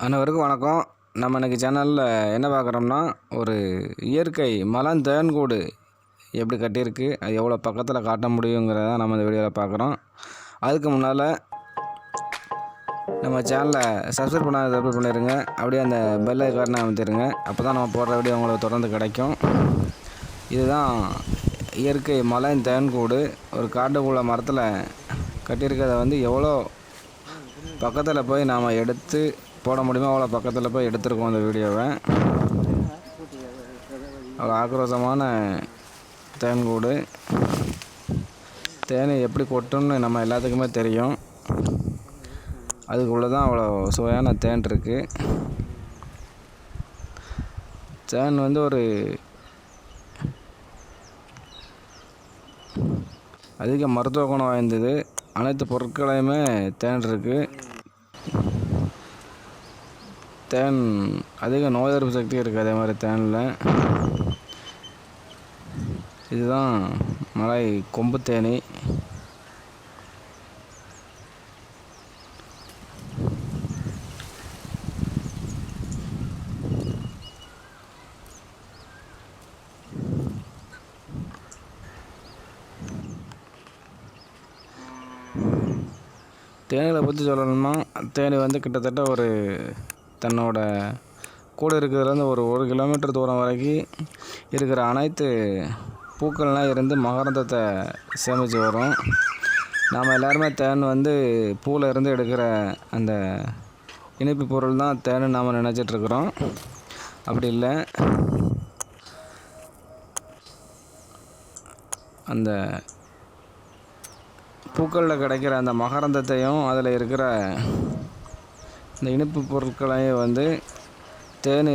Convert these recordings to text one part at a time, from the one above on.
அனைவருக்கும் வணக்கம். நம்ம இன்றைக்கி சேனலில் என்ன பார்க்குறோம்னா, ஒரு இயற்கை மலம் தேன்கூடு எப்படி கட்டியிருக்கு, அது எவ்வளோ பக்கத்தில் காட்ட முடியுங்கிறத நம்ம இந்த வீடியோவில் பார்க்குறோம். அதுக்கு முன்னால் நம்ம சேனலை சப்ஸ்கிரைப் பண்ணாத சப்ஸ்கிரைப் பண்ணிடுங்க. அப்படியே அந்த பெல் ஐக்கானை அமைத்திருங்க. அப்போ தான் நம்ம போடுற வீடியோ உங்களுக்கு தொடர்ந்து கிடைக்கும். இதுதான் இயற்கை மலை தேன்கூடு. ஒரு காட்டுக்குள்ள மரத்தில் கட்டியிருக்கிறத எவ்வளோ பக்கத்தில் போய் நாம் எடுத்து போட முடியுமோ அவ்வளோ பக்கத்தில் போய் எடுத்துருக்கோம் அந்த வீடியோவை. அவ்வளோ ஆக்ரோஷமான தேன்கூடு. தேனை எப்படி கொட்டும்னு நம்ம எல்லாத்துக்குமே தெரியும். அதுக்குள்ளே தான் அவ்வளோ சுவையான தேன் இருக்குது. தேன் ஒரு அதிக மருத்துவ குணம் வாய்ந்தது. அனைத்து பொருட்களையுமே தேன் இருக்குது. தேன் அதிக நோய் எதிர்ப்பு சக்தி இருக்குது. அதே மாதிரி தேனில் இதுதான் மலை கொம்பு தேனி. தேனிகளை பற்றி சொல்லணும்னா, தேனி கிட்டத்தட்ட ஒரு தன்னோட கூட இருக்கிறதுலேருந்து ஒரு கிலோமீட்டர் தூரம் வரைக்கும் இருக்கிற அனைத்து பூக்கள்லாம் இருந்து மகரந்தத்தை சேமித்து வரும். நாம் எல்லாருமே தேன் பூவில் இருந்து எடுக்கிற அந்த இனிப்பு பொருள் தான் தேன் நாம் நினச்சிட்ருக்குறோம். அப்படி இல்லை. அந்த பூக்களில் கிடைக்கிற அந்த மகரந்தத்தையும் அதில் இருக்கிற இந்த இனிப்பு பொருட்களையும் தேனி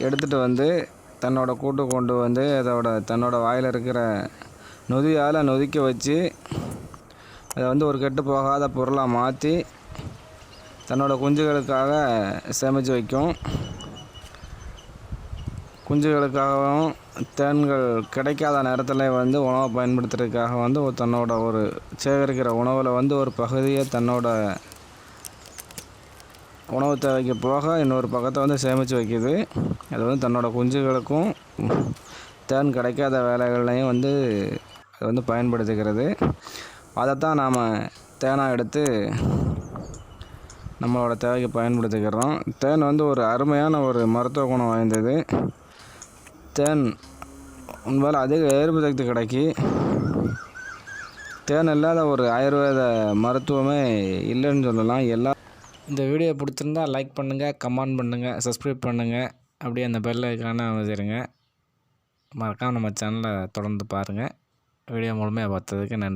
எடுத்துகிட்டு தன்னோட கூட்டு கொண்டு தன்னோட வாயில் இருக்கிற நொதியால் நொதிக்க வச்சு அதை ஒரு கெட்டு போகாத பொருளாக மாற்றி தன்னோட குஞ்சுகளுக்காக சேமித்து வைக்கும். குஞ்சுகளுக்காகவும் தேன்கள் கிடைக்காத நேரத்தில் உணவை பயன்படுத்துறதுக்காக தன்னோட ஒரு சேகரிக்கிற உணவில் ஒரு பகுதியை தன்னோட உணவு தேவைக்கு போக இன்னொரு பக்கத்தை சேமித்து வைக்கிது. அது தன்னோட குஞ்சுகளுக்கும் தேன் கிடைக்காத வேலைகள்லையும் அது பயன்படுத்திக்கிறது. அதைத்தான் நாம் தேனாக எடுத்து நம்மளோட தேவைக்கு பயன்படுத்திக்கிறோம். தேன் ஒரு அருமையான ஒரு மருத்துவ குணம் வாய்ந்தது. தேன் உண்மையில் அதிக எதிர்ப்பு சக்தி கிடைக்கி. தேன் இல்லாத ஒரு ஆயுர்வேத மருத்துவமே இல்லைன்னு சொல்லலாம். இந்த வீடியோ பிடிச்சிருந்தா லைக் பண்ணுங்கள், கமெண்ட் பண்ணுங்கள், சப்ஸ்கிரைப் பண்ணுங்கள். அப்படியே அந்த பெல் ஐக்கானை அமைச்சிருங்க. மறக்காமல் நம்ம சேனலை தொடர்ந்து பாருங்கள். வீடியோ மூலமாக பார்த்ததுக்கு நன்றி.